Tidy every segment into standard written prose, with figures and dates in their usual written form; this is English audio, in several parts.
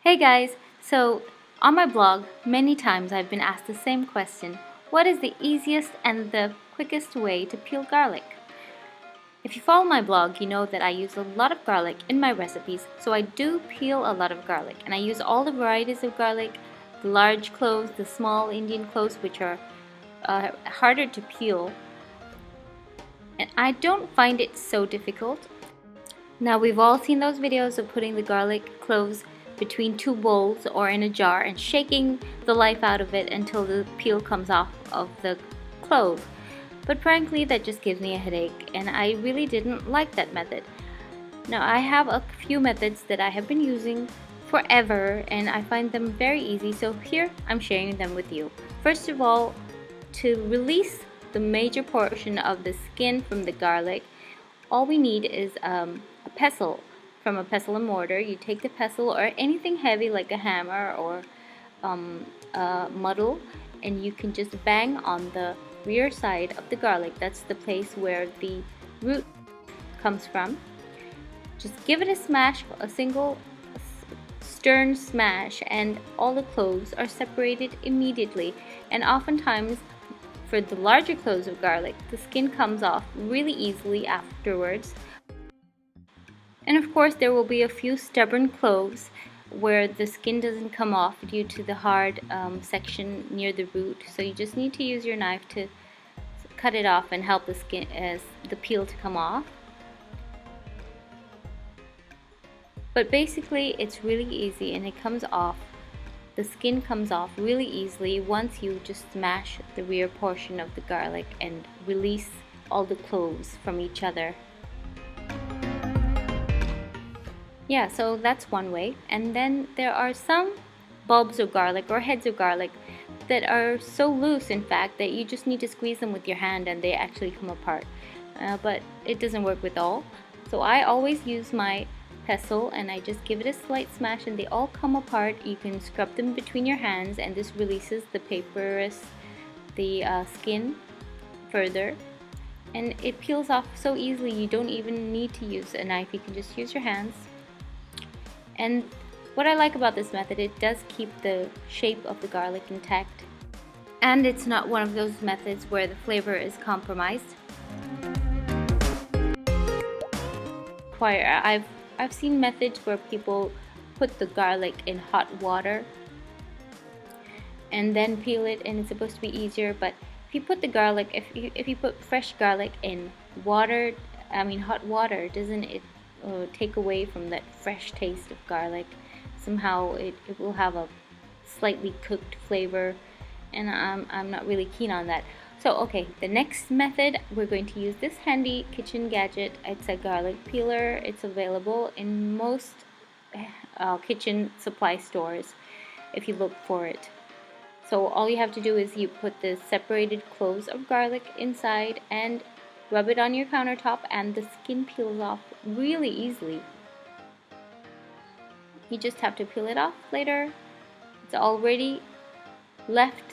Hey guys, so on my blog, many times I've been asked the same question: what is the easiest and the quickest way to peel garlic? If you follow my blog, you know that I use a lot of garlic in my recipes, so I do peel a lot of garlic, and I use all the varieties of garlic, the large cloves, the small Indian cloves, which are harder to peel, and I don't find it so difficult. Now we've all seen those videos of putting the garlic cloves between two bowls or in a jar and shaking the life out of it until the peel comes off of the clove. But frankly, that just gives me a headache, and I really didn't like that method. Now I have a few methods that I have been using forever and I find them very easy, so here I'm sharing them with you. First of all, to release the major portion of the skin from the garlic, all we need is a pestle. From a pestle and mortar, you take the pestle or anything heavy like a hammer or a muddle, and you can just bang on the rear side of the garlic. That's the place where the root comes from. Just give it a smash, a single stern smash, and all the cloves are separated immediately. And oftentimes, for the larger cloves of garlic, the skin comes off really easily afterwards. And of course, there will be a few stubborn cloves where the skin doesn't come off due to the hard section near the root. So you just need to use your knife to cut it off and help the peel to come off. But basically, it's really easy and it comes off. The skin comes off really easily once you just smash the rear portion of the garlic and release all the cloves from each other. Yeah, so that's one way. And then there are some bulbs of garlic or heads of garlic that are so loose, in fact, that you just need to squeeze them with your hand and they actually come apart. But it doesn't work with all. So I always use my pestle and I just give it a slight smash and they all come apart. You can scrub them between your hands and this releases the skin further. And it peels off so easily, you don't even need to use a knife, you can just use your hands. And what I like about this method, it does keep the shape of the garlic intact. And it's not one of those methods where the flavor is compromised. I've seen methods where people put the garlic in hot water and then peel it, and it's supposed to be easier. But if you put the garlic, if you put fresh garlic in hot water, doesn't it take away from that fresh taste of garlic? Somehow it will have a slightly cooked flavor, and I'm not really keen on that. So okay, the next method, we're going to use this handy kitchen gadget. It's a garlic peeler. It's available in most kitchen supply stores if you look for it. So all you have to do is you put the separated cloves of garlic inside and rub it on your countertop, and the skin peels off really easily. You just have to peel it off later. It's already left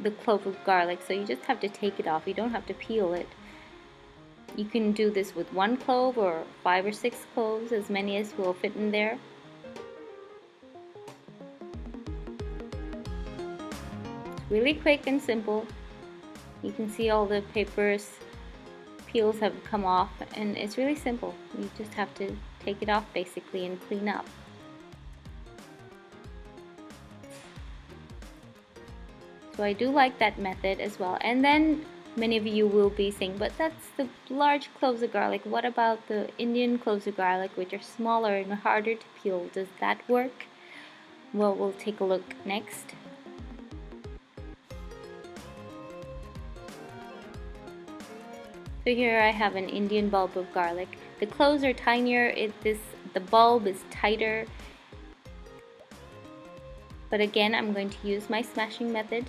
the clove of garlic, so you just have to take it off. You don't have to peel it. You can do this with one clove or 5 or 6 cloves, as many as will fit in there. It's really quick and simple. You can see all the peels have come off, and it's really simple. You just have to take it off basically and clean up. So I do like that method as well. And then many of you will be saying, but that's the large cloves of garlic. What about the Indian cloves of garlic, which are smaller and harder to peel? Does that work? Well, we'll take a look next. So here I have an Indian bulb of garlic. The cloves are tinier, the bulb is tighter. But again, I'm going to use my smashing method.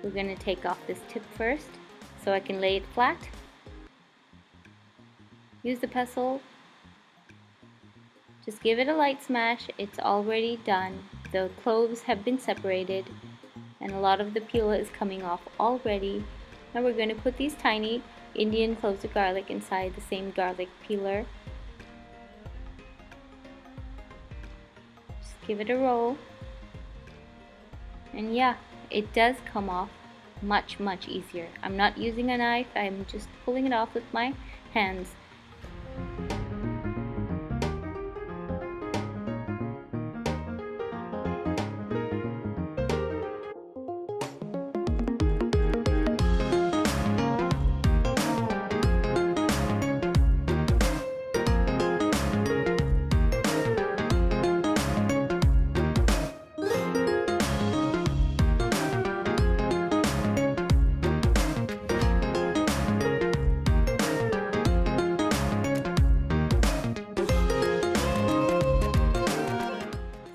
We're going to take off this tip first so I can lay it flat. Use the pestle. Just give it a light smash. It's already done. The cloves have been separated and a lot of the peel is coming off already. Now we're going to put these tiny Indian cloves of garlic inside the same garlic peeler. give it a roll, and yeah, it does come off much easier. I'm not using a knife, I'm just pulling it off with my hands.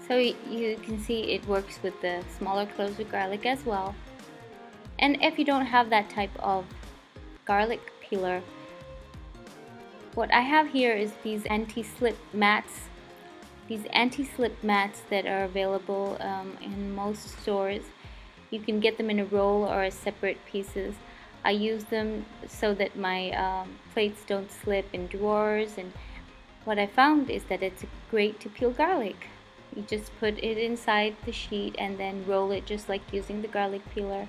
So you can see it works with the smaller cloves of garlic as well. And if you don't have that type of garlic peeler, what I have here is these anti-slip mats. These anti-slip mats that are available in most stores. You can get them in a roll or as separate pieces. I use them so that my plates don't slip in drawers, and what I found is that it's great to peel garlic. You just put it inside the sheet and then roll it just like using the garlic peeler,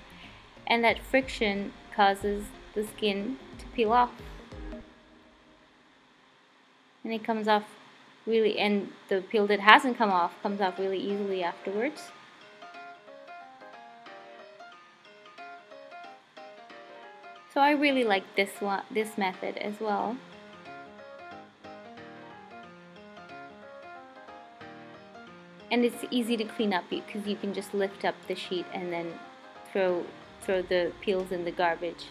and that friction causes the skin to peel off, and it comes off really, and the peel that hasn't come off comes off really easily afterwards. So I really like this method as well. And it's easy to clean up because you can just lift up the sheet and then throw the peels in the garbage.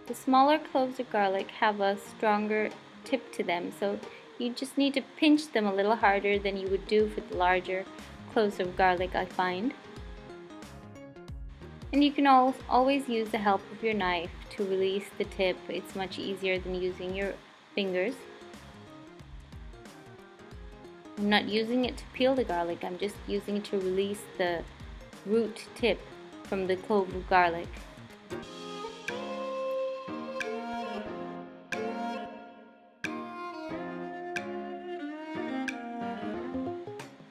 The smaller cloves of garlic have a stronger tip to them, so you just need to pinch them a little harder than you would do for the larger cloves of garlic, I find. And you can always use the help of your knife to release the tip. It's much easier than using your fingers. I'm not using it to peel the garlic, I'm just using it to release the root tip from the clove of garlic.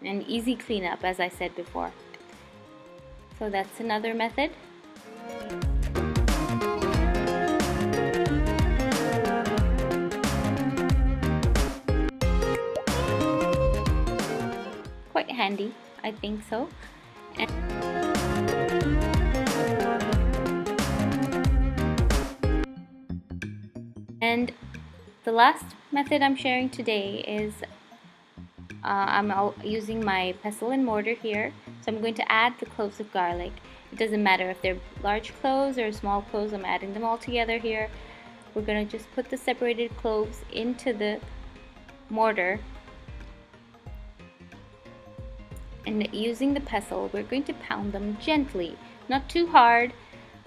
And easy cleanup, as I said before. So that's another method. Quite handy, I think so. And the last method I'm sharing today is I'm using my pestle and mortar here. So I'm going to add the cloves of garlic. It doesn't matter if they're large cloves or small cloves, I'm adding them all together here. We're going to just put the separated cloves into the mortar. And using the pestle, we're going to pound them gently, not too hard.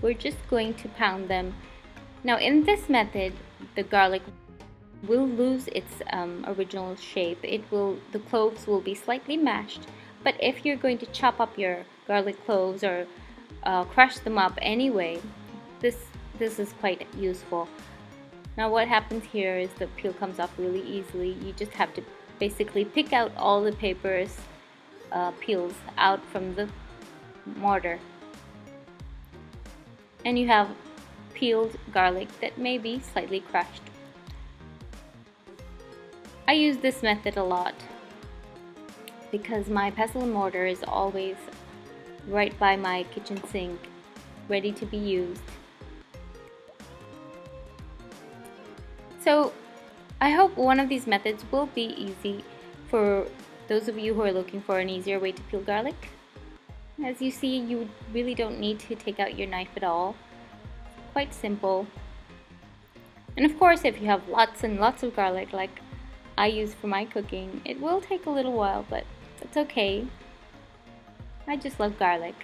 We're just going to pound them. Now in this method, the garlic will lose its original shape. The cloves will be slightly mashed, but if you're going to chop up your garlic cloves or crush them up anyway, this is quite useful. Now what happens here is the peel comes off really easily. You just have to basically pick out all the papers peels out from the mortar, and you have peeled garlic that may be slightly crushed. I use this method a lot because my pestle and mortar is always right by my kitchen sink, ready to be used. So I hope one of these methods will be easy for those of you who are looking for an easier way to peel garlic. As you see, you really don't need to take out your knife at all. Quite simple. And of course, if you have lots and lots of garlic like I use for my cooking, it will take a little while, but it's okay. I just love garlic.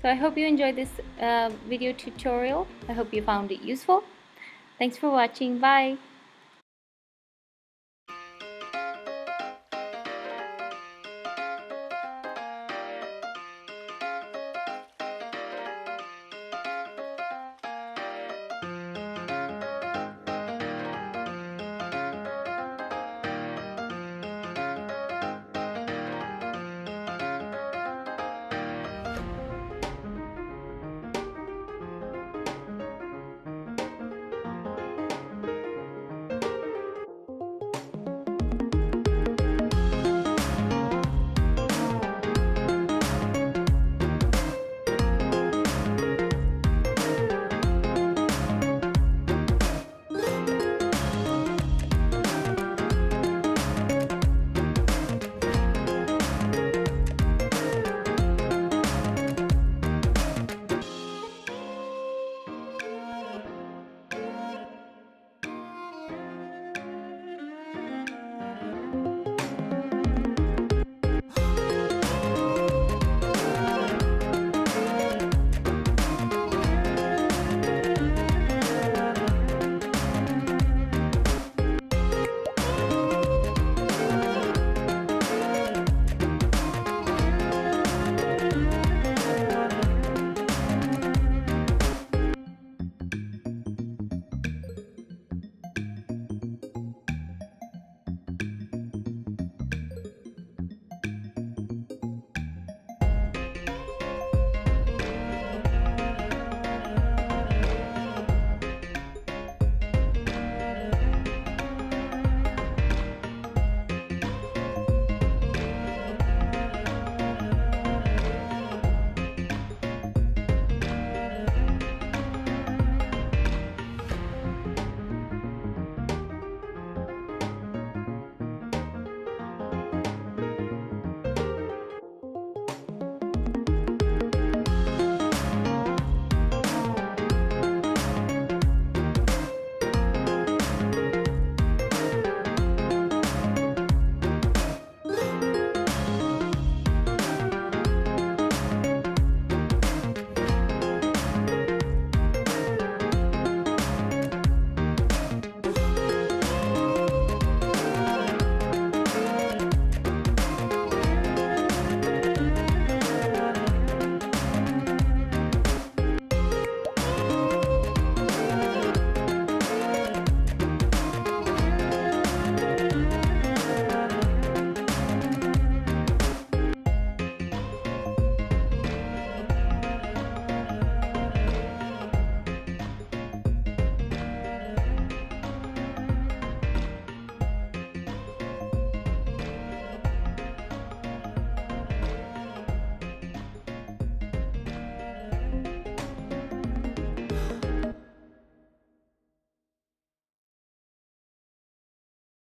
So I hope you enjoyed this video tutorial. I hope you found it useful. Thanks for watching. Bye.